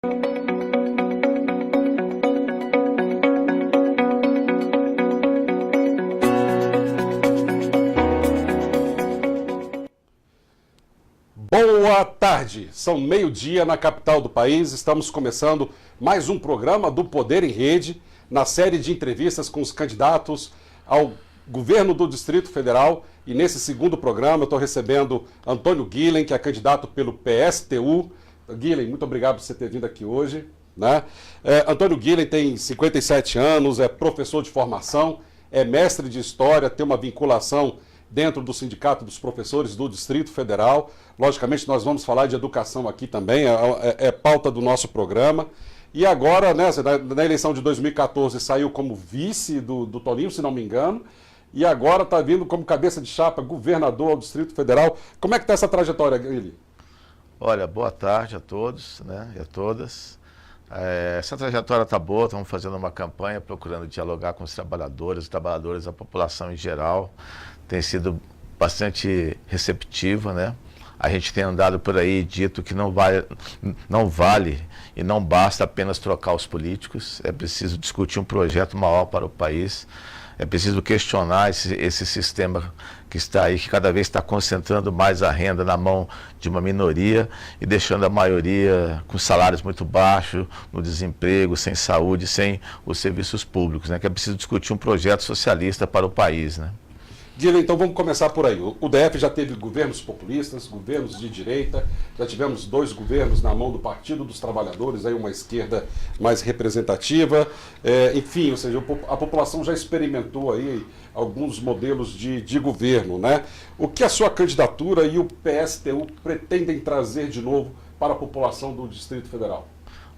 Boa tarde, são meio-dia na capital do país, estamos começando mais um programa do Poder em Rede, na série de entrevistas com os candidatos ao governo do Distrito Federal, e nesse segundo programa eu estou recebendo Antônio Guilhem, que é candidato pelo PSTU. Guilhem, muito obrigado por você ter vindo aqui hoje, né? Antônio Guilhem tem 57 anos, é professor de formação, é mestre de História, tem uma vinculação dentro do Sindicato dos Professores do Distrito Federal. Logicamente, nós vamos falar de educação aqui também, é pauta do nosso programa. E agora, né, na eleição de 2014, saiu como vice do Toninho, se não me engano, e agora está vindo como cabeça de chapa, governador ao Distrito Federal. Como é que está essa trajetória, Guilhem? Olha, boa tarde a todos, né, e a todas. Essa trajetória está boa, estamos fazendo uma campanha procurando dialogar com os trabalhadores, a população em geral. Tem sido bastante receptiva, né? A gente tem andado por aí dito que não vale e não basta apenas trocar os políticos, é preciso discutir um projeto maior para o país, é preciso questionar esse sistema que está aí, que cada vez está concentrando mais a renda na mão de uma minoria e deixando a maioria com salários muito baixos, no desemprego, sem saúde, sem os serviços públicos, né? Que é preciso discutir um projeto socialista para o país, né? Guilhem, então vamos começar por aí. O DF já teve governos populistas, governos de direita, já tivemos 2 governos na mão do Partido dos Trabalhadores, aí uma esquerda mais representativa, enfim, ou seja, a população já experimentou aí alguns modelos de governo, né? O que a sua candidatura e o PSTU pretendem trazer de novo para a população do Distrito Federal?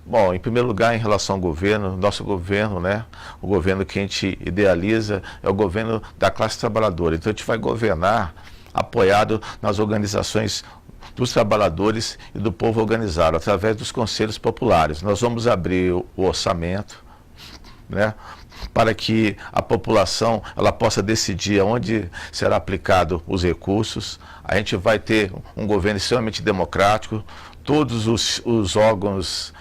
Bom, em primeiro lugar, em relação ao governo, nosso governo, né, o governo que a gente idealiza é o governo da classe trabalhadora. Então a gente vai governar apoiado nas organizações dos trabalhadores e do povo organizado, através dos conselhos populares. Nós vamos abrir o orçamento, né, para que a população ela possa decidir onde será aplicado os recursos. A gente vai ter um governo extremamente democrático, todos os órgãos,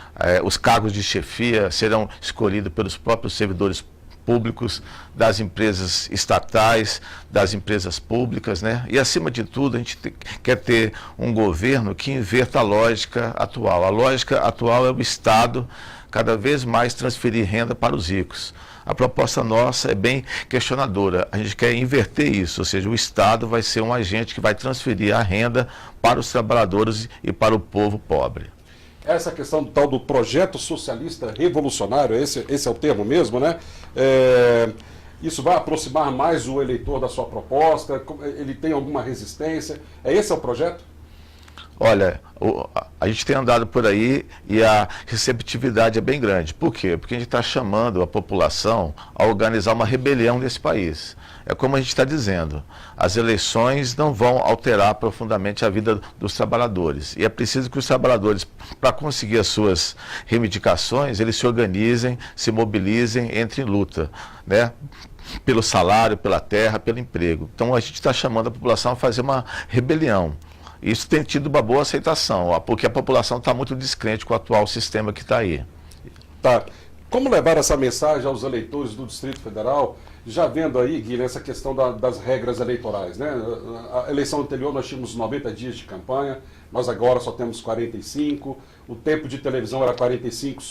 os cargos de chefia serão escolhidos pelos próprios servidores públicos, das empresas estatais, das empresas públicas, né? E acima de tudo a gente quer ter um governo que inverta a lógica atual. A lógica atual é o Estado cada vez mais transferir renda para os ricos. A proposta nossa é bem questionadora, a gente quer inverter isso, ou seja, o Estado vai ser um agente que vai transferir a renda para os trabalhadores e para o povo pobre. Essa questão do tal do projeto socialista revolucionário, esse é o termo mesmo, né? Isso vai aproximar mais o eleitor da sua proposta? Ele tem alguma resistência? Esse é o projeto? Olha, a gente tem andado por aí e a receptividade é bem grande. Por quê? Porque a gente está chamando a população a organizar uma rebelião nesse país. É como a gente está dizendo, as eleições não vão alterar profundamente a vida dos trabalhadores. E é preciso que os trabalhadores, para conseguir as suas reivindicações, eles se organizem, se mobilizem, entrem em luta, né? Pelo salário, pela terra, pelo emprego. Então a gente está chamando a população a fazer uma rebelião. Isso tem tido uma boa aceitação, porque a população está muito descrente com o atual sistema que está aí. Tá. Como levar essa mensagem aos eleitores do Distrito Federal, já vendo aí, Guilherme, essa questão das regras eleitorais, né? A eleição anterior nós tínhamos 90 dias de campanha, nós agora só temos 45, o tempo de televisão era 45,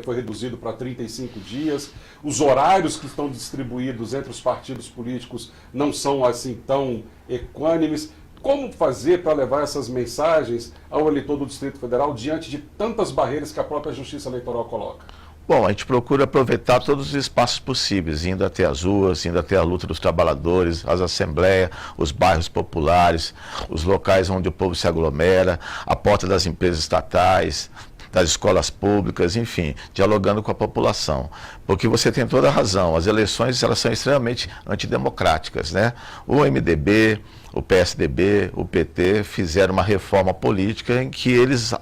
foi reduzido para 35 dias, os horários que estão distribuídos entre os partidos políticos não são assim tão equânimes. Como fazer para levar essas mensagens ao eleitor do Distrito Federal diante de tantas barreiras que a própria Justiça Eleitoral coloca? Bom, a gente procura aproveitar todos os espaços possíveis, indo até as ruas, indo até a luta dos trabalhadores, as assembleias, os bairros populares, os locais onde o povo se aglomera, a porta das empresas estatais, das escolas públicas, enfim, dialogando com a população. Porque você tem toda a razão, as eleições elas são extremamente antidemocráticas, né? O MDB, o PSDB, o PT fizeram uma reforma política em que eles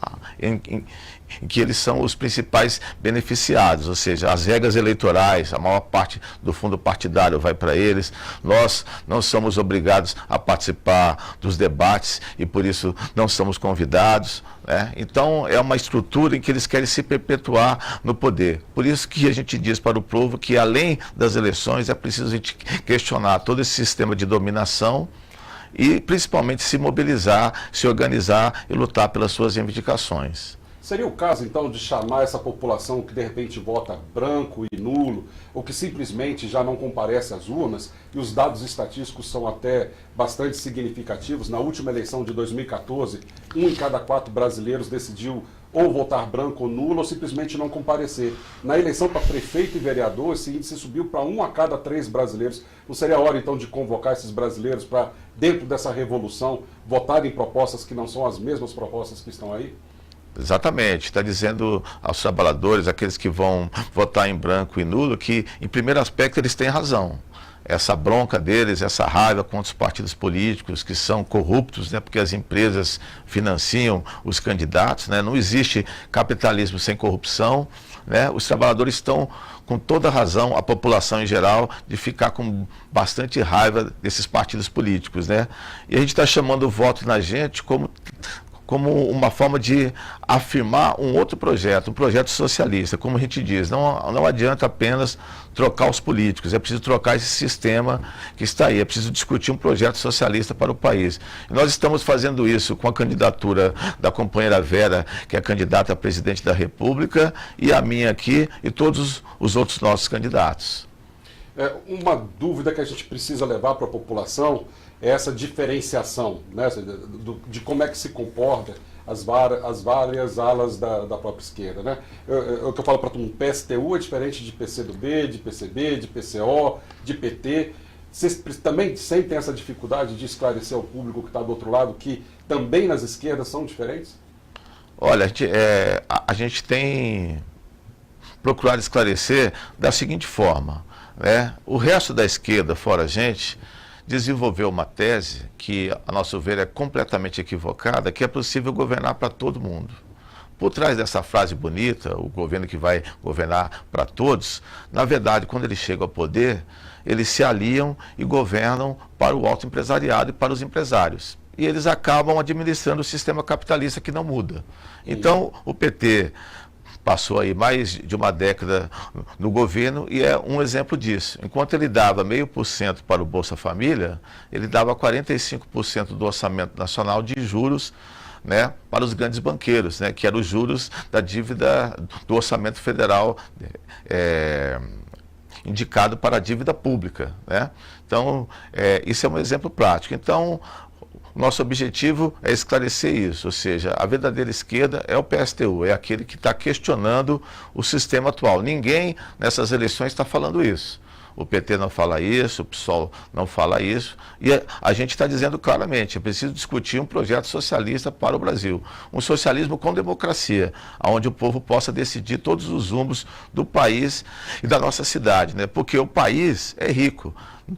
em que eles são os principais beneficiados, ou seja, as regras eleitorais, a maior parte do fundo partidário vai para eles. Nós não somos obrigados a participar dos debates e por isso não somos convidados, né? Então é uma estrutura em que eles querem se perpetuar no poder. Por isso que a gente diz para o povo que além das eleições é preciso a gente questionar todo esse sistema de dominação e principalmente se mobilizar, se organizar e lutar pelas suas reivindicações. Seria o caso, então, de chamar essa população que de repente vota branco e nulo, ou que simplesmente já não comparece às urnas, e os dados estatísticos são até bastante significativos. Na última eleição de 2014, 1 em cada 4 brasileiros decidiu ou votar branco ou nulo, ou simplesmente não comparecer. Na eleição para prefeito e vereador, esse índice subiu para 1 a cada 3 brasileiros. Não seria a hora, então, de convocar esses brasileiros para, dentro dessa revolução, votarem em propostas que não são as mesmas propostas que estão aí? Exatamente, está dizendo aos trabalhadores, aqueles que vão votar em branco e nulo, que em primeiro aspecto eles têm razão. Essa bronca deles, essa raiva contra os partidos políticos que são corruptos, né, porque as empresas financiam os candidatos, né, não existe capitalismo sem corrupção, né, os trabalhadores estão com toda razão, a população em geral, de ficar com bastante raiva desses partidos políticos, né, e a gente está chamando o voto na gente como uma forma de afirmar um outro projeto, um projeto socialista. Como a gente diz, não adianta apenas trocar os políticos, é preciso trocar esse sistema que está aí, é preciso discutir um projeto socialista para o país. E nós estamos fazendo isso com a candidatura da companheira Vera, que é candidata a presidente da República, e a minha aqui, e todos os outros nossos candidatos. Uma dúvida que a gente precisa levar para a população é essa diferenciação, né, de como é que se comporta as várias alas da própria esquerda, né? O que eu falo para todo mundo, PSTU é diferente de PCdoB, de PCB, de PCO, de PT. Vocês também sentem essa dificuldade de esclarecer ao público que está do outro lado que também nas esquerdas são diferentes? Olha, a gente tem procurado esclarecer da seguinte forma, né? O resto da esquerda, fora a gente, desenvolveu uma tese que, a nosso ver, é completamente equivocada, que é possível governar para todo mundo. Por trás dessa frase bonita, o governo que vai governar para todos, na verdade, quando eles chegam ao poder, eles se aliam e governam para o alto empresariado e para os empresários. E eles acabam administrando o sistema capitalista que não muda. Então, o PT passou aí mais de uma década no governo e é um exemplo disso. Enquanto ele dava 0,5% para o Bolsa Família, ele dava 45% do orçamento nacional de juros, né, para os grandes banqueiros, né, que eram os juros da dívida do orçamento federal indicado para a dívida pública, né? Então, isso é um exemplo prático. Então, nosso objetivo é esclarecer isso, ou seja, a verdadeira esquerda é o PSTU, é aquele que está questionando o sistema atual. Ninguém nessas eleições está falando isso. O PT não fala isso, o PSOL não fala isso, e a gente está dizendo claramente, é preciso discutir um projeto socialista para o Brasil, um socialismo com democracia, onde o povo possa decidir todos os rumos do país e da nossa cidade, né? Porque o país é rico.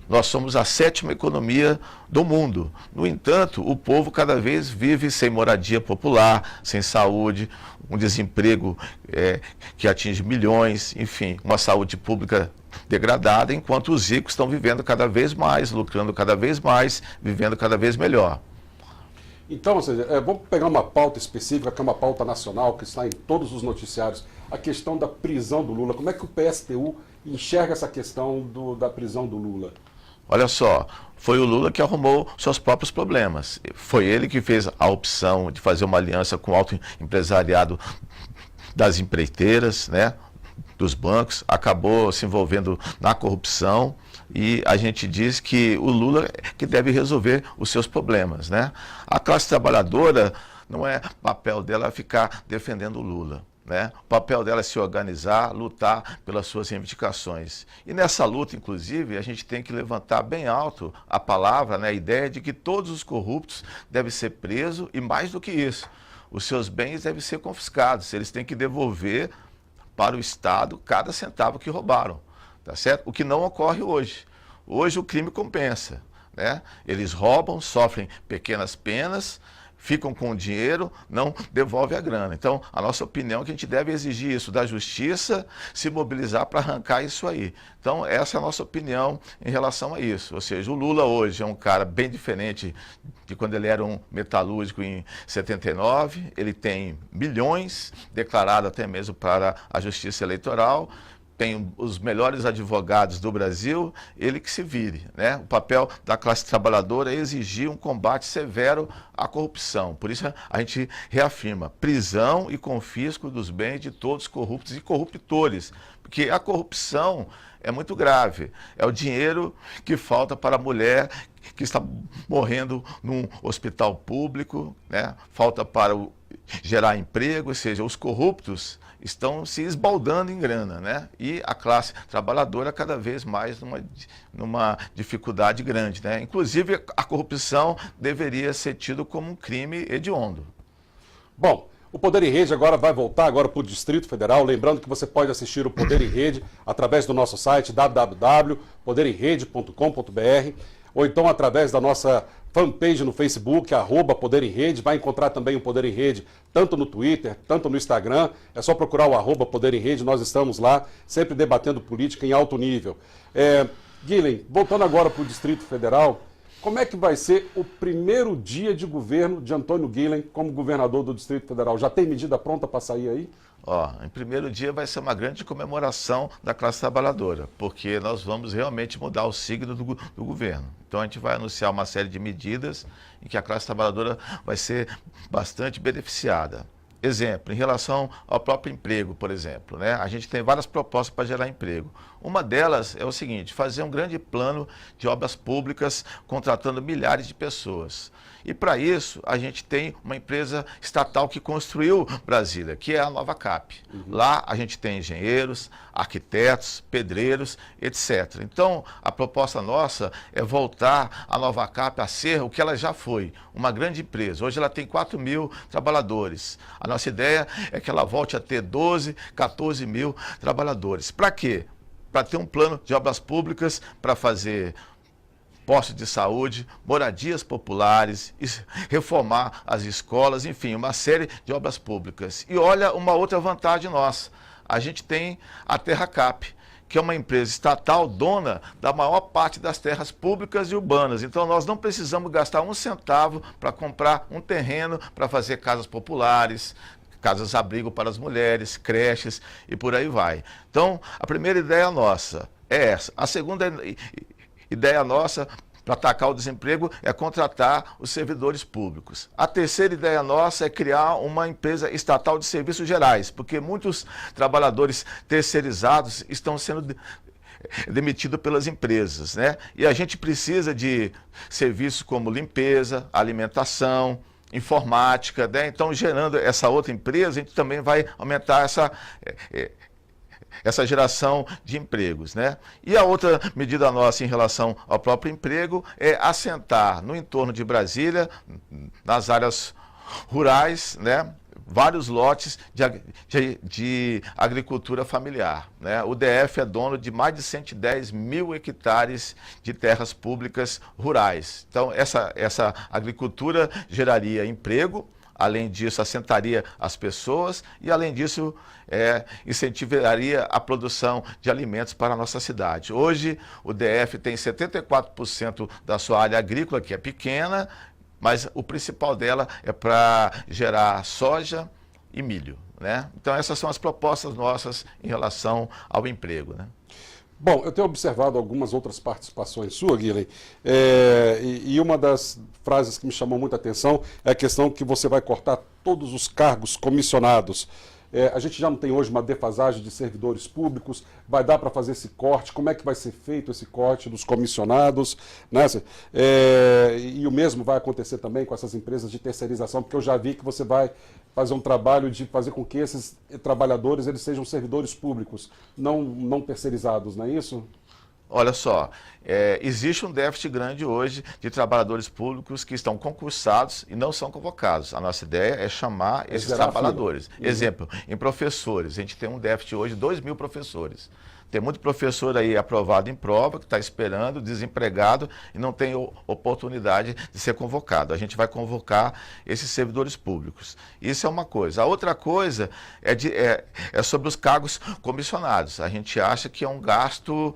Nós somos a 7ª economia do mundo. No entanto, o povo cada vez vive sem moradia popular, sem saúde, um desemprego que atinge milhões, enfim, uma saúde pública degradada, enquanto os ricos estão vivendo cada vez mais, lucrando cada vez mais, vivendo cada vez melhor. Então, ou seja, vamos pegar uma pauta específica, que é uma pauta nacional, que está em todos os noticiários, a questão da prisão do Lula. Como é que o PSTU enxerga essa questão da prisão do Lula? Olha só, foi o Lula que arrumou seus próprios problemas. Foi ele que fez a opção de fazer uma aliança com o alto empresariado das empreiteiras, né, dos bancos, acabou se envolvendo na corrupção e a gente diz que o Lula que deve resolver os seus problemas, né? A classe trabalhadora não é papel dela ficar defendendo o Lula, né? O papel dela é se organizar, lutar pelas suas reivindicações. E nessa luta, inclusive, a gente tem que levantar bem alto a palavra, né, a ideia de que todos os corruptos devem ser presos e, mais do que isso, os seus bens devem ser confiscados. Eles têm que devolver para o Estado cada centavo que roubaram, tá certo? O que não ocorre hoje. Hoje o crime compensa, né? Eles roubam, sofrem pequenas penas, ficam com o dinheiro, não devolvem a grana. Então, a nossa opinião é que a gente deve exigir isso da justiça, se mobilizar para arrancar isso aí. Então, essa é a nossa opinião em relação a isso. Ou seja, o Lula hoje é um cara bem diferente de quando ele era um metalúrgico em 79, ele tem milhões declarados até mesmo para a Justiça Eleitoral, tem os melhores advogados do Brasil, ele que se vire, né? O papel da classe trabalhadora é exigir um combate severo à corrupção. Por isso a gente reafirma prisão e confisco dos bens de todos corruptos e corruptores, porque a corrupção é muito grave. É o dinheiro que falta para a mulher que está morrendo num hospital público, né? Falta para gerar emprego, ou seja, os corruptos estão se esbaldando em grana, né? E a classe trabalhadora cada vez mais numa dificuldade grande, né? Inclusive, a corrupção deveria ser tido como um crime hediondo. Bom, o Poder em Rede agora vai voltar agora para o Distrito Federal. Lembrando que você pode assistir o Poder em Rede através do nosso site www.podeремrede.com.br ou então através da nossa fanpage no Facebook, @Poder em Rede. Vai encontrar também o Poder em Rede tanto no Twitter, tanto no Instagram. É só procurar o @Poder em Rede. Nós estamos lá, sempre debatendo política em alto nível. Guilherme, voltando agora para o Distrito Federal, como é que vai ser o primeiro dia de governo de Antônio Guilherme como governador do Distrito Federal? Já tem medida pronta para sair aí? Em primeiro dia vai ser uma grande comemoração da classe trabalhadora, porque nós vamos realmente mudar o signo do governo. Então a gente vai anunciar uma série de medidas em que a classe trabalhadora vai ser bastante beneficiada. Exemplo, em relação ao próprio emprego, por exemplo, né? A gente tem várias propostas para gerar emprego. Uma delas é o seguinte: fazer um grande plano de obras públicas contratando milhares de pessoas. E para isso, a gente tem uma empresa estatal que construiu Brasília, que é a Nova Cap. Lá a gente tem engenheiros, arquitetos, pedreiros, etc. Então, a proposta nossa é voltar a Nova Cap a ser o que ela já foi, uma grande empresa. Hoje ela tem 4.000 trabalhadores. A nossa ideia é que ela volte a ter 12, 14 mil trabalhadores. Para quê? Para ter um plano de obras públicas, para fazer postos de saúde, moradias populares, reformar as escolas, enfim, uma série de obras públicas. E olha uma outra vantagem nossa: a gente tem a TerraCap, que é uma empresa estatal dona da maior parte das terras públicas e urbanas. Então nós não precisamos gastar um centavo para comprar um terreno para fazer casas populares, casas-abrigo para as mulheres, creches e por aí vai. Então, a primeira ideia nossa é essa. A segunda ideia nossa para atacar o desemprego é contratar os servidores públicos. A terceira ideia nossa é criar uma empresa estatal de serviços gerais, porque muitos trabalhadores terceirizados estão sendo demitido pelas empresas, né? E a gente precisa de serviços como limpeza, alimentação, informática, né? Então, gerando essa outra empresa, a gente também vai aumentar essa geração de empregos, né? E a outra medida nossa em relação ao próprio emprego é assentar no entorno de Brasília, nas áreas rurais, né, vários lotes de agricultura familiar, né? O DF é dono de mais de 110 mil hectares de terras públicas rurais. Então, essa agricultura geraria emprego. Além disso, assentaria as pessoas e, além disso, incentivaria a produção de alimentos para a nossa cidade. Hoje, o DF tem 74% da sua área agrícola, que é pequena, mas o principal dela é para gerar soja e milho, né? Então, essas são as propostas nossas em relação ao emprego, né? Bom, eu tenho observado algumas outras participações suas, Guilherme, e uma das frases que me chamou muita atenção é a questão que você vai cortar todos os cargos comissionados. A gente já não tem hoje uma defasagem de servidores públicos, vai dar para fazer esse corte, como é que vai ser feito esse corte dos comissionados, né? E o mesmo vai acontecer também com essas empresas de terceirização, porque eu já vi que você vai fazer um trabalho de fazer com que esses trabalhadores eles sejam servidores públicos, não terceirizados, não é isso? Olha só, existe um déficit grande hoje de trabalhadores públicos que estão concursados e não são convocados. A nossa ideia é chamar esses trabalhadores. Exemplo, em professores, a gente tem um déficit hoje de 2.000 professores. Tem muito professor aí aprovado em prova, que está esperando, desempregado e não tem oportunidade de ser convocado. A gente vai convocar esses servidores públicos. Isso é uma coisa. A outra coisa é sobre os cargos comissionados. A gente acha que é um gasto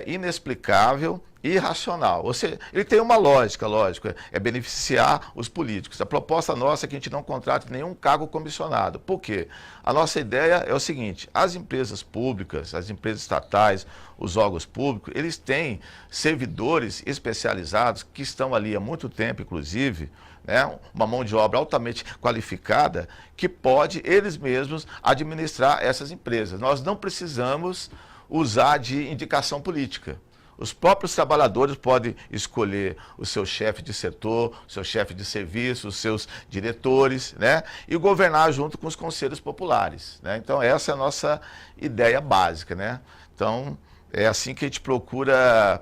inexplicável, irracional. Ou seja, ele tem uma lógica, lógico, é beneficiar os políticos. A proposta nossa é que a gente não contrate nenhum cargo comissionado. Por quê? A nossa ideia é o seguinte, as empresas públicas, as empresas estatais, os órgãos públicos, eles têm servidores especializados que estão ali há muito tempo, inclusive, né, uma mão de obra altamente qualificada, que pode, eles mesmos, administrar essas empresas. Nós não precisamos usar de indicação política. Os próprios trabalhadores podem escolher o seu chefe de setor, o seu chefe de serviço, os seus diretores, né? E governar junto com os conselhos populares, né? Então, essa é a nossa ideia básica, né? Então, é assim que a gente procura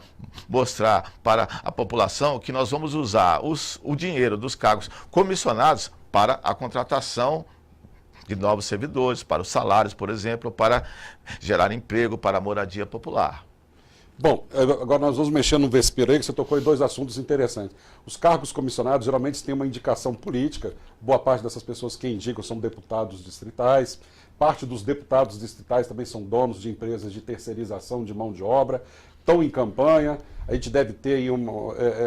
mostrar para a população que nós vamos usar o dinheiro dos cargos comissionados para a contratação de novos servidores, para os salários, por exemplo, para gerar emprego, para a moradia popular. Bom, agora nós vamos mexer no vespeiro aí, que você tocou em 2 assuntos interessantes. Os cargos comissionados geralmente têm uma indicação política, boa parte dessas pessoas que indicam são deputados distritais, parte dos deputados distritais também são donos de empresas de terceirização de mão de obra, estão em campanha, a gente deve ter aí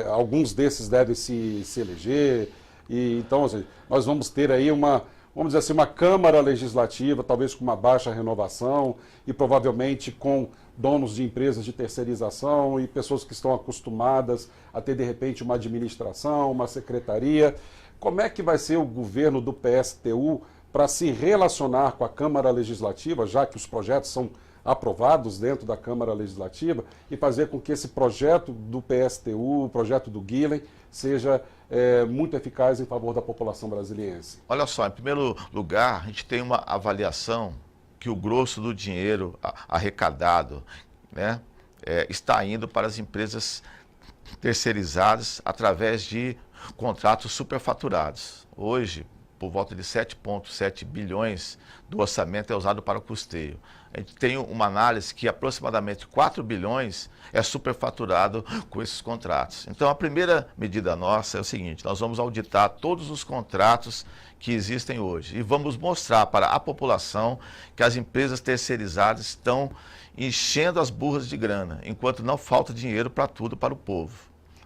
alguns desses devem se eleger, e então assim, nós vamos ter aí vamos dizer assim, uma Câmara Legislativa, talvez com uma baixa renovação e provavelmente com donos de empresas de terceirização e pessoas que estão acostumadas a ter, de repente, uma administração, uma secretaria. Como é que vai ser o governo do PSTU para se relacionar com a Câmara Legislativa, já que os projetos são aprovados dentro da Câmara Legislativa, e fazer com que esse projeto do PSTU, o projeto do Guilhem, seja muito eficaz em favor da população brasiliense? Olha só, em primeiro lugar, a gente tem uma avaliação que o grosso do dinheiro arrecadado, né, está indo para as empresas terceirizadas através de contratos superfaturados. Hoje, por volta de 7,7 bilhões do orçamento é usado para o custeio. A gente tem uma análise que aproximadamente 4 bilhões é superfaturado com esses contratos. Então, a primeira medida nossa é o seguinte, nós vamos auditar todos os contratos que existem hoje e vamos mostrar para a população que as empresas terceirizadas estão enchendo as burras de grana, enquanto não falta dinheiro para tudo para o povo.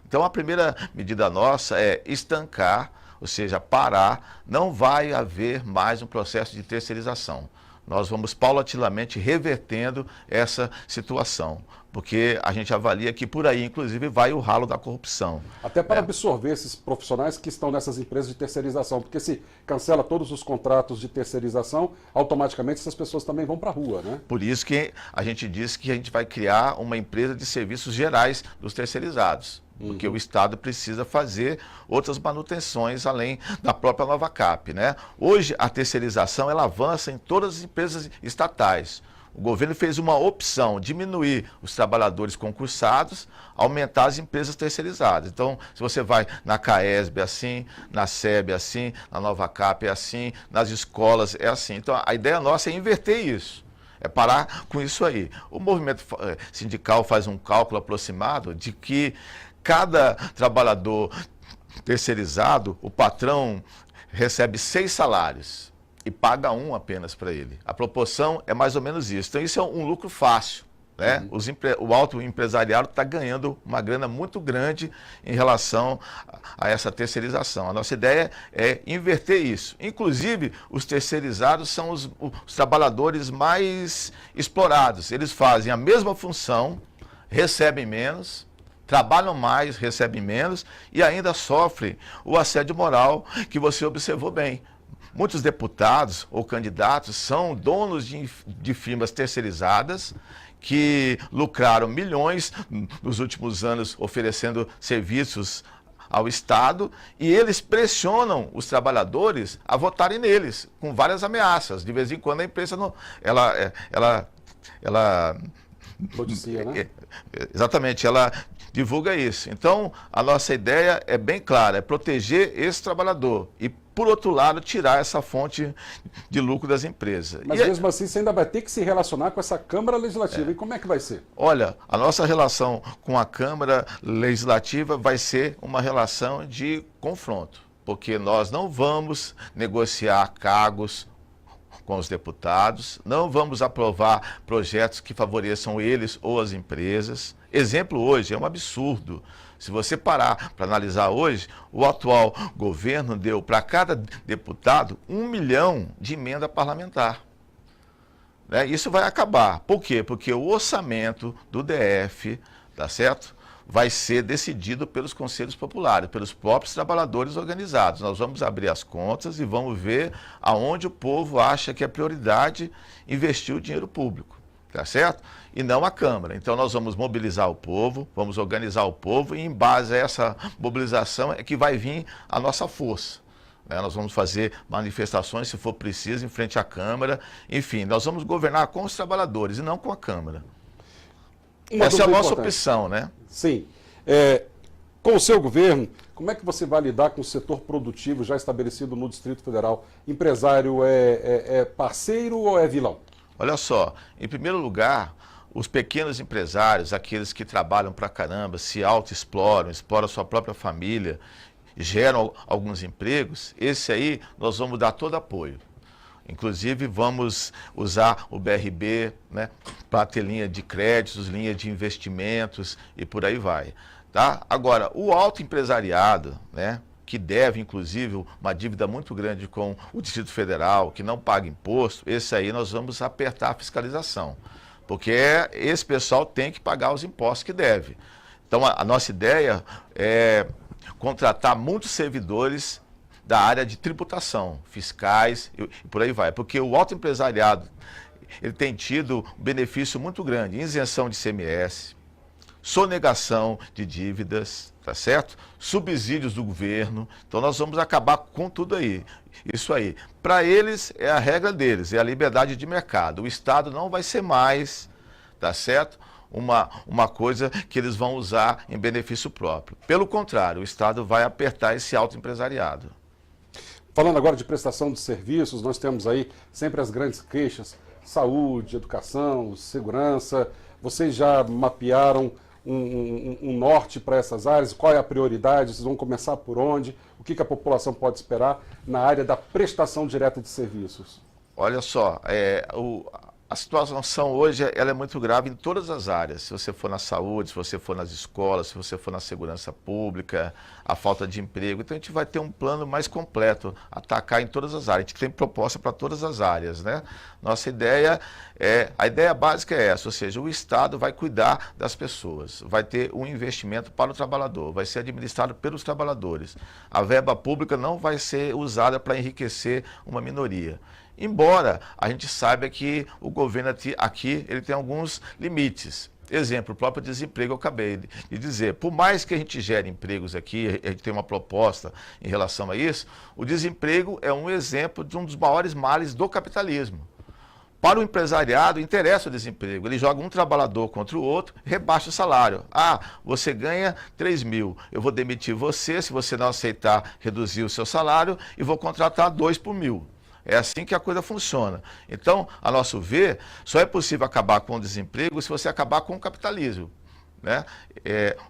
Então, a primeira medida nossa é estancar, ou seja, parar, não vai haver mais um processo de terceirização. Nós vamos paulatinamente revertendo essa situação, porque a gente avalia que por aí, inclusive, vai o ralo da corrupção. Até para absorver esses profissionais que estão nessas empresas de terceirização, porque se cancela todos os contratos de terceirização, automaticamente essas pessoas também vão para a rua, né? Por isso que a gente disse que a gente vai criar uma empresa de serviços gerais dos terceirizados. Porque o Estado precisa fazer outras manutenções além da própria Novacap, né? Hoje, a terceirização ela avança em todas as empresas estatais. O governo fez uma opção, diminuir os trabalhadores concursados, aumentar as empresas terceirizadas. Então, se você vai na CAESB é assim, na SEB é assim, na Novacap é assim, nas escolas é assim. Então, a ideia nossa é inverter isso. É parar com isso aí. O movimento sindical faz um cálculo aproximado de que cada trabalhador terceirizado, o patrão recebe 6 salários e paga 1 apenas para ele. A proporção é mais ou menos isso. Então, isso é um lucro fácil, né? O alto empresariado está ganhando uma grana muito grande em relação a essa terceirização. A nossa ideia é inverter isso. Inclusive, os terceirizados são os trabalhadores mais explorados. Eles fazem a mesma função, recebem menos, trabalham mais, recebem menos e ainda sofrem o assédio moral que você observou bem. Muitos deputados ou candidatos são donos de firmas terceirizadas que lucraram milhões nos últimos anos oferecendo serviços ao Estado e eles pressionam os trabalhadores a votarem neles com várias ameaças. De vez em quando a imprensa não, ela noticia, né? Exatamente, ela divulga isso. Então, a nossa ideia é bem clara, é proteger esse trabalhador e, por outro lado, tirar essa fonte de lucro das empresas. Mas mesmo assim, você ainda vai ter que se relacionar com essa Câmara Legislativa. E como é que vai ser? Olha, a nossa relação com a Câmara Legislativa vai ser uma relação de confronto, porque nós não vamos negociar cargos com os deputados, não vamos aprovar projetos que favoreçam eles ou as empresas. Exemplo hoje, é um absurdo. Se você parar para analisar hoje, o atual governo deu para cada deputado 1 milhão de emenda parlamentar. Né? Isso vai acabar. Por quê? Porque o orçamento do DF, tá certo? Vai ser decidido pelos conselhos populares, pelos próprios trabalhadores organizados. Nós vamos abrir as contas e vamos ver aonde o povo acha que é prioridade investir o dinheiro público, tá certo? E não a Câmara. Então nós vamos mobilizar o povo, vamos organizar o povo e em base a essa mobilização é que vai vir a nossa força. Nós vamos fazer manifestações, se for preciso, em frente à Câmara. Enfim, nós vamos governar com os trabalhadores e não com a Câmara. Essa é a nossa opção, né? Sim. Com o seu governo, como é que você vai lidar com o setor produtivo já estabelecido no Distrito Federal? Empresário é parceiro ou é vilão? Olha só, em primeiro lugar, os pequenos empresários, aqueles que trabalham pra caramba, se autoexploram, exploram a sua própria família, geram alguns empregos, esse aí nós vamos dar todo apoio. Inclusive, vamos usar o BRB, né, para ter linha de créditos, linha de investimentos e por aí vai. Tá? Agora, o autoempresariado, né, que deve, inclusive, uma dívida muito grande com o Distrito Federal, que não paga imposto, esse aí nós vamos apertar a fiscalização. Porque esse pessoal tem que pagar os impostos que deve. Então, a nossa ideia é contratar muitos servidores da área de tributação, fiscais e por aí vai. Porque o autoempresariado, ele tem tido um benefício muito grande, isenção de ICMS, sonegação de dívidas, tá certo? Subsídios do governo. Então nós vamos acabar com tudo aí. Isso aí. Para eles é a regra deles, é a liberdade de mercado. O Estado não vai ser mais, tá certo? Uma coisa que eles vão usar em benefício próprio. Pelo contrário, o Estado vai apertar esse autoempresariado. Falando agora de prestação de serviços, nós temos aí sempre as grandes queixas, saúde, educação, segurança. Vocês já mapearam um norte para essas áreas? Qual é a prioridade? Vocês vão começar por onde? O que a população pode esperar na área da prestação direta de serviços? Olha só, a situação hoje ela é muito grave em todas as áreas. Se você for na saúde, se você for nas escolas, se você for na segurança pública, a falta de emprego. Então a gente vai ter um plano mais completo, atacar em todas as áreas. A gente tem proposta para todas as áreas, né? Nossa ideia a ideia básica é essa, ou seja, o Estado vai cuidar das pessoas, vai ter um investimento para o trabalhador, vai ser administrado pelos trabalhadores. A verba pública não vai ser usada para enriquecer uma minoria. Embora a gente saiba que o governo aqui ele tem alguns limites. Exemplo, o próprio desemprego, eu acabei de dizer. Por mais que a gente gere empregos aqui, a gente tem uma proposta em relação a isso, o desemprego é um exemplo de um dos maiores males do capitalismo. Para o empresariado, interessa o desemprego. Ele joga um trabalhador contra o outro, rebaixa o salário. Ah, você ganha 3 mil, eu vou demitir você, se você não aceitar reduzir o seu salário, e vou contratar 2 por 1.000. É assim que a coisa funciona. Então, a nosso ver, só é possível acabar com o desemprego se você acabar com o capitalismo. Né?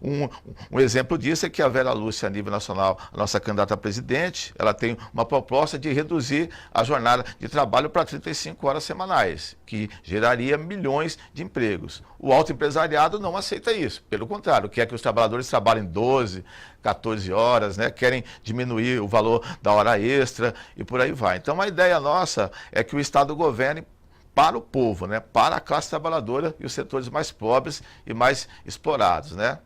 Um exemplo disso é que a Vera Lúcia, a nível nacional, a nossa candidata a presidente, ela tem uma proposta de reduzir a jornada de trabalho para 35 horas semanais, que geraria milhões de empregos. O autoempresariado não aceita isso, pelo contrário, quer que os trabalhadores trabalhem 12, 14 horas, né? Querem diminuir o valor da hora extra e por aí vai. Então a ideia nossa é que o Estado governe para o povo, né? Para a classe trabalhadora e os setores mais pobres e mais explorados, né?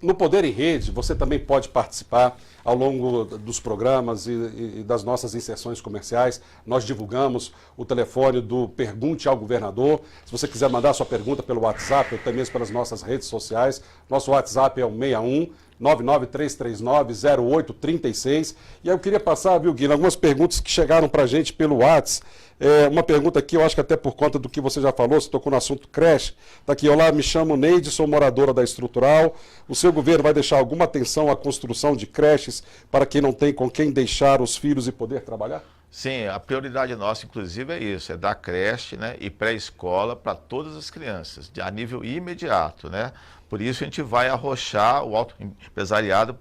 No Poder em Rede, você também pode participar ao longo dos programas e das nossas inserções comerciais. Nós divulgamos o telefone do Pergunte ao Governador. Se você quiser mandar sua pergunta pelo WhatsApp ou até mesmo pelas nossas redes sociais, nosso WhatsApp é o 61 993390836. E aí eu queria passar, viu, Guilherme, algumas perguntas que chegaram para a gente pelo WhatsApp. Uma pergunta aqui, eu acho que até por conta do que você já falou, você tocou no assunto creche. Está aqui: olá, me chamo Neide, sou moradora da Estrutural. O seu governo vai deixar alguma atenção à construção de creches para quem não tem com quem deixar os filhos e poder trabalhar? Sim, a prioridade nossa, inclusive, é isso, é dar creche, né, e pré-escola para todas as crianças, a nível imediato, né? Por isso a gente vai arrochar o autoempresariado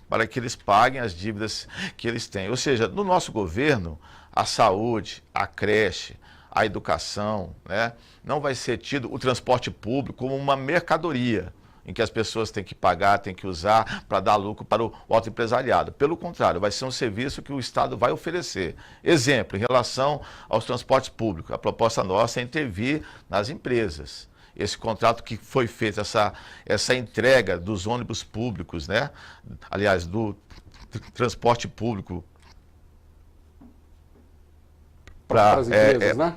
para que eles paguem as dívidas que eles têm. Ou seja, no nosso governo, a saúde, a creche, a educação, né, não vai ser tido o transporte público como uma mercadoria, em que as pessoas têm que pagar, têm que usar para dar lucro para o autoempresariado. Pelo contrário, vai ser um serviço que o Estado vai oferecer. Exemplo, em relação aos transportes públicos, a proposta nossa é intervir nas empresas. Esse contrato que foi feito, essa entrega dos ônibus públicos, né? Aliás, do transporte público Para as empresas, né?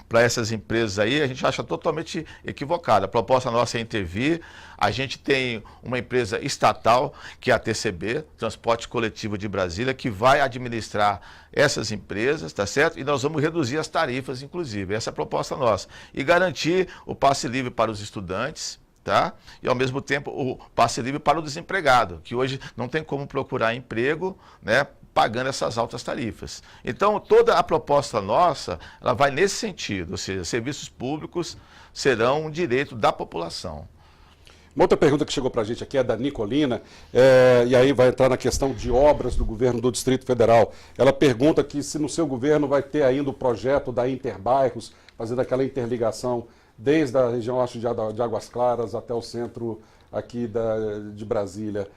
Para essas empresas aí, a gente acha totalmente equivocada. A proposta nossa é intervir. A gente tem uma empresa estatal, que é a TCB, Transporte Coletivo de Brasília, que vai administrar essas empresas, tá certo? E nós vamos reduzir as tarifas, inclusive. Essa é a proposta nossa. E garantir o passe livre para os estudantes, tá? E, ao mesmo tempo, o passe livre para o desempregado, que hoje não tem como procurar emprego, né, pagando essas altas tarifas. Então, toda a proposta nossa, ela vai nesse sentido, ou seja, serviços públicos serão um direito da população. Uma outra pergunta que chegou para a gente aqui é da Nicolina, e aí vai entrar na questão de obras do governo do Distrito Federal. Ela pergunta que se no seu governo vai ter ainda o projeto da Interbairros, fazendo aquela interligação desde a região, acho, de Águas Claras até o centro aqui de Brasília.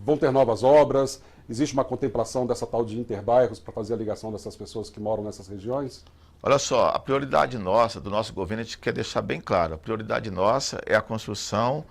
Vão ter novas obras? Existe uma contemplação dessa tal de Interbairros para fazer a ligação dessas pessoas que moram nessas regiões? Olha só, a prioridade nossa, do nosso governo, a gente quer deixar bem claro, a prioridade nossa é a construção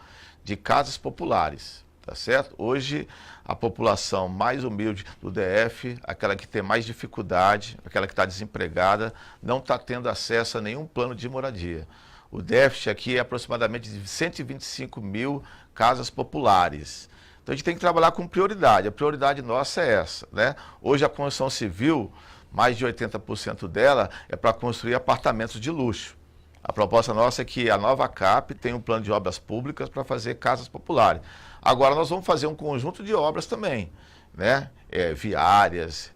de casas populares, tá certo? Hoje, a população mais humilde do DF, aquela que tem mais dificuldade, aquela que está desempregada, não está tendo acesso a nenhum plano de moradia. O déficit aqui é aproximadamente de 125 mil casas populares. Então a gente tem que trabalhar com prioridade, a prioridade nossa é essa, né? Hoje a construção civil, mais de 80% dela é para construir apartamentos de luxo. A proposta nossa é que a nova CAP tenha um plano de obras públicas para fazer casas populares. Agora nós vamos fazer um conjunto de obras também, né? Viárias,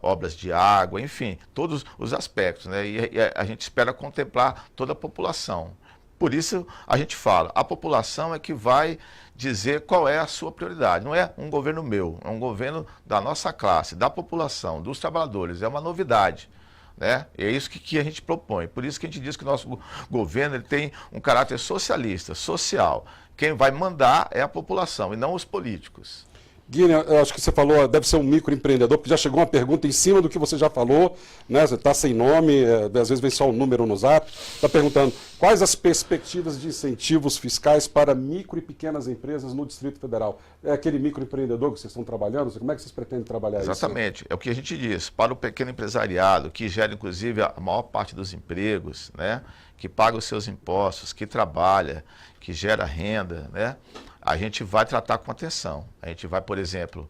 obras de água, enfim, todos os aspectos, né? E a gente espera contemplar toda a população. Por isso a gente fala, a população é que vai dizer qual é a sua prioridade. Não é um governo meu, é um governo da nossa classe, da população, dos trabalhadores. É uma novidade, né? É isso que a gente propõe. Por isso que a gente diz que o nosso governo ele tem um caráter socialista, social. Quem vai mandar é a população e não os políticos. Guilherme, eu acho que você falou, deve ser um microempreendedor, porque já chegou uma pergunta em cima do que você já falou, né? Você está sem nome, às vezes vem só um número no zap, está perguntando quais as perspectivas de incentivos fiscais para micro e pequenas empresas no Distrito Federal. É aquele microempreendedor que vocês estão trabalhando? Como é que vocês pretendem trabalhar isso? Exatamente, é o que a gente diz, para o pequeno empresariado, que gera inclusive a maior parte dos empregos, né? Que paga os seus impostos, que trabalha, que gera renda, né? A gente vai tratar com atenção. A gente vai, por exemplo,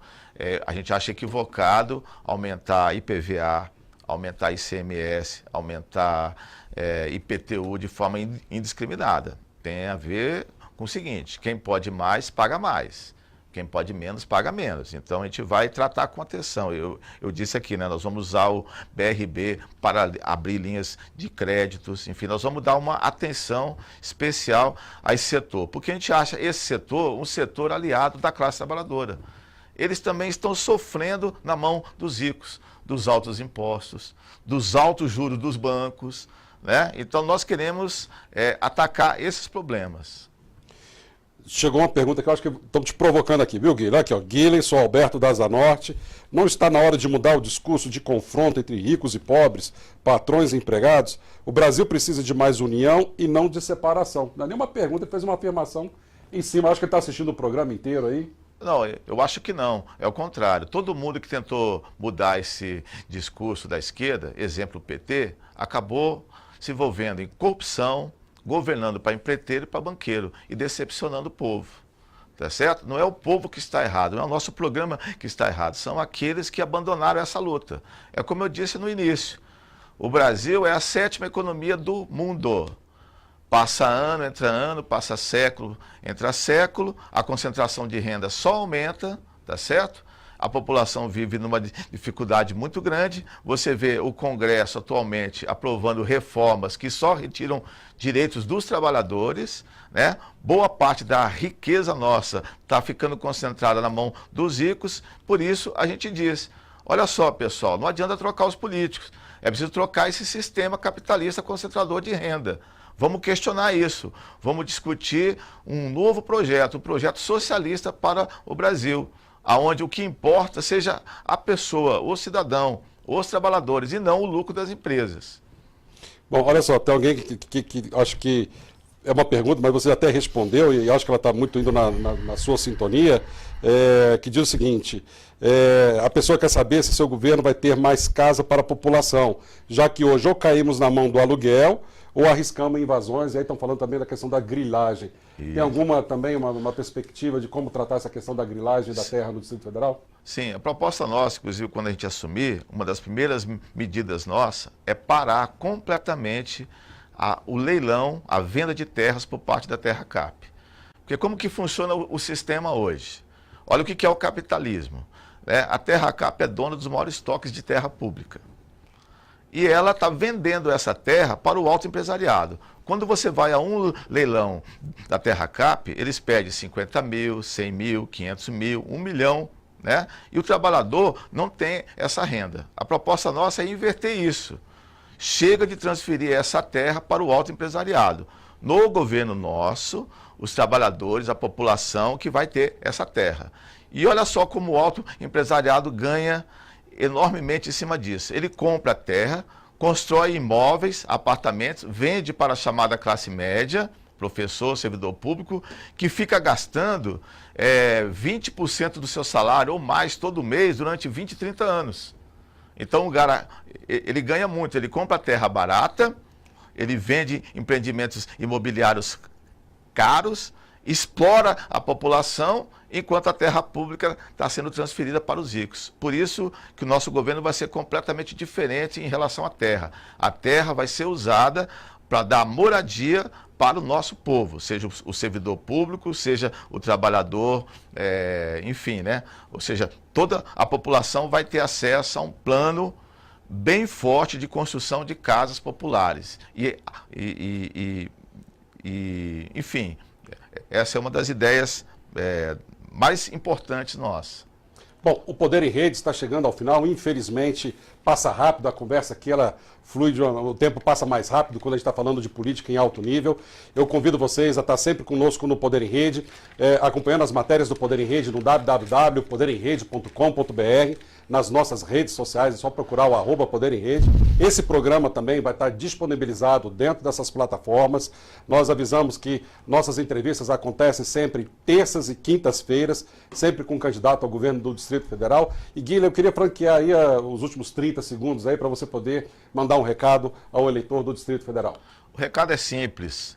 a gente acha equivocado aumentar IPVA, aumentar ICMS, aumentar IPTU de forma indiscriminada. Tem a ver com o seguinte, quem pode mais, paga mais. Quem pode menos, paga menos. Então, a gente vai tratar com atenção. Eu disse aqui, né, nós vamos usar o BRB para abrir linhas de créditos. Enfim, nós vamos dar uma atenção especial a esse setor. Porque a gente acha esse setor um setor aliado da classe trabalhadora. Eles também estão sofrendo na mão dos ricos, dos altos impostos, dos altos juros dos bancos, né? Então, nós queremos atacar esses problemas. Chegou uma pergunta que eu acho que estão te provocando aqui, viu, Guilherme? Aqui, ó. Guilherme, sou Alberto da Asa Norte. Não está na hora de mudar o discurso de confronto entre ricos e pobres, patrões e empregados? O Brasil precisa de mais união e não de separação. Não é nenhuma pergunta, ele fez uma afirmação em cima. Acho que ele está assistindo o programa inteiro aí. Não, eu acho que não. É o contrário. Todo mundo que tentou mudar esse discurso da esquerda, exemplo o PT, acabou se envolvendo em corrupção, governando para empreiteiro e para banqueiro e decepcionando o povo. tá certo? Não é o povo que está errado, não é o nosso programa que está errado, são aqueles que abandonaram essa luta. É como eu disse no início, o Brasil é a 7ª economia do mundo. Passa ano, passa século, entra século, a concentração de renda só aumenta, tá certo? A população vive numa dificuldade muito grande. Você vê o Congresso atualmente aprovando reformas que só retiram direitos dos trabalhadores, né? Boa parte da riqueza nossa está ficando concentrada na mão dos ricos. Por isso a gente diz, olha só pessoal, não adianta trocar os políticos, é preciso trocar esse sistema capitalista concentrador de renda. Vamos questionar isso, vamos discutir um novo projeto, um projeto socialista para o Brasil, onde o que importa seja a pessoa, o cidadão, os trabalhadores, e não o lucro das empresas. Bom, olha só, tem alguém que acho que é uma pergunta, mas você até respondeu, e acho que ela está muito indo na sua sintonia, que diz o seguinte, a pessoa quer saber se seu governo vai ter mais casa para a população, já que hoje ou caímos na mão do aluguel, ou arriscamos invasões, e aí estão falando também da questão da grilagem. Isso. Tem alguma também uma perspectiva de como tratar essa questão da grilagem da terra no Distrito Federal? Sim, a proposta nossa, inclusive quando a gente assumir, uma das primeiras medidas nossas é parar completamente o leilão, a venda de terras por parte da Terra Cap. Porque como que funciona o sistema hoje? Olha o que é o capitalismo, né? A Terra Cap é dona dos maiores estoques de terra pública. E ela está vendendo essa terra para o alto empresariado. Quando você vai a um leilão da Terra Cap, eles pedem 50 mil, 100 mil, 500 mil, 1 milhão, né? E o trabalhador não tem essa renda. A proposta nossa é inverter isso. Chega de transferir essa terra para o alto empresariado. No governo nosso, os trabalhadores, a população que vai ter essa terra. E olha só como o alto empresariado ganha enormemente em cima disso. Ele compra a terra, constrói imóveis, apartamentos, vende para a chamada classe média, professor, servidor público, que fica gastando 20% do seu salário ou mais todo mês durante 20, 30 anos. Então o cara, ele ganha muito, ele compra a terra barata, ele vende empreendimentos imobiliários caros, explora a população, enquanto a terra pública está sendo transferida para os ricos. Por isso que o nosso governo vai ser completamente diferente em relação à terra. A terra vai ser usada para dar moradia para o nosso povo, seja o servidor público, seja o trabalhador, enfim, né? Ou seja, toda a população vai ter acesso a um plano bem forte de construção de casas populares. Enfim, essa é uma das ideias mais importantes nossas. Bom, o Poder em Rede está chegando ao final, infelizmente passa rápido a conversa aqui, ela flui, o tempo passa mais rápido quando a gente está falando de política em alto nível. Eu convido vocês a estar sempre conosco no Poder em Rede, acompanhando as matérias do Poder em Rede no www.podeремrede.com.br, nas nossas redes sociais, é só procurar o @Poder em Rede. Esse programa também vai estar disponibilizado dentro dessas plataformas. Nós avisamos que nossas entrevistas acontecem sempre terças e quintas-feiras, sempre com um candidato ao governo do Distrito Federal. E Guilherme, eu queria franquear aí os últimos 30 segundos aí para você poder mandar um recado ao eleitor do Distrito Federal. O recado é simples.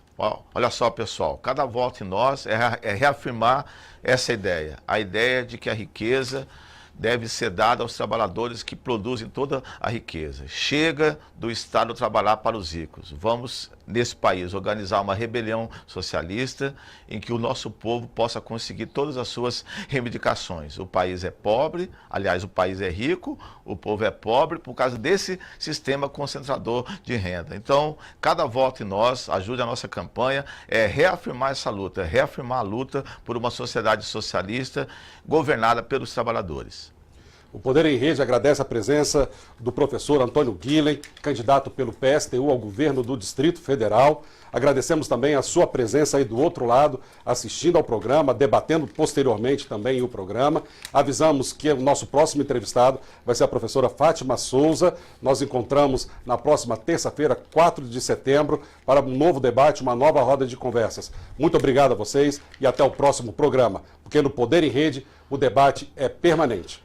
Olha só, pessoal, cada voto em nós é reafirmar essa ideia. A ideia de que a riqueza deve ser dada aos trabalhadores que produzem toda a riqueza. Chega do Estado trabalhar para os ricos. Vamos, nesse país, organizar uma rebelião socialista em que o nosso povo possa conseguir todas as suas reivindicações. O país é pobre, aliás, o país é rico, o povo é pobre por causa desse sistema concentrador de renda. Então, cada voto em nós ajude a nossa campanha, reafirmar essa luta, reafirmar a luta por uma sociedade socialista governada pelos trabalhadores. O Poder em Rede agradece a presença do professor Antônio Guilherme, candidato pelo PSTU ao governo do Distrito Federal. Agradecemos também a sua presença aí do outro lado, assistindo ao programa, debatendo posteriormente também o programa. Avisamos que o nosso próximo entrevistado vai ser a professora Fátima Souza. Nós encontramos na próxima terça-feira, 4 de setembro, para um novo debate, uma nova roda de conversas. Muito obrigado a vocês e até o próximo programa, porque no Poder em Rede o debate é permanente.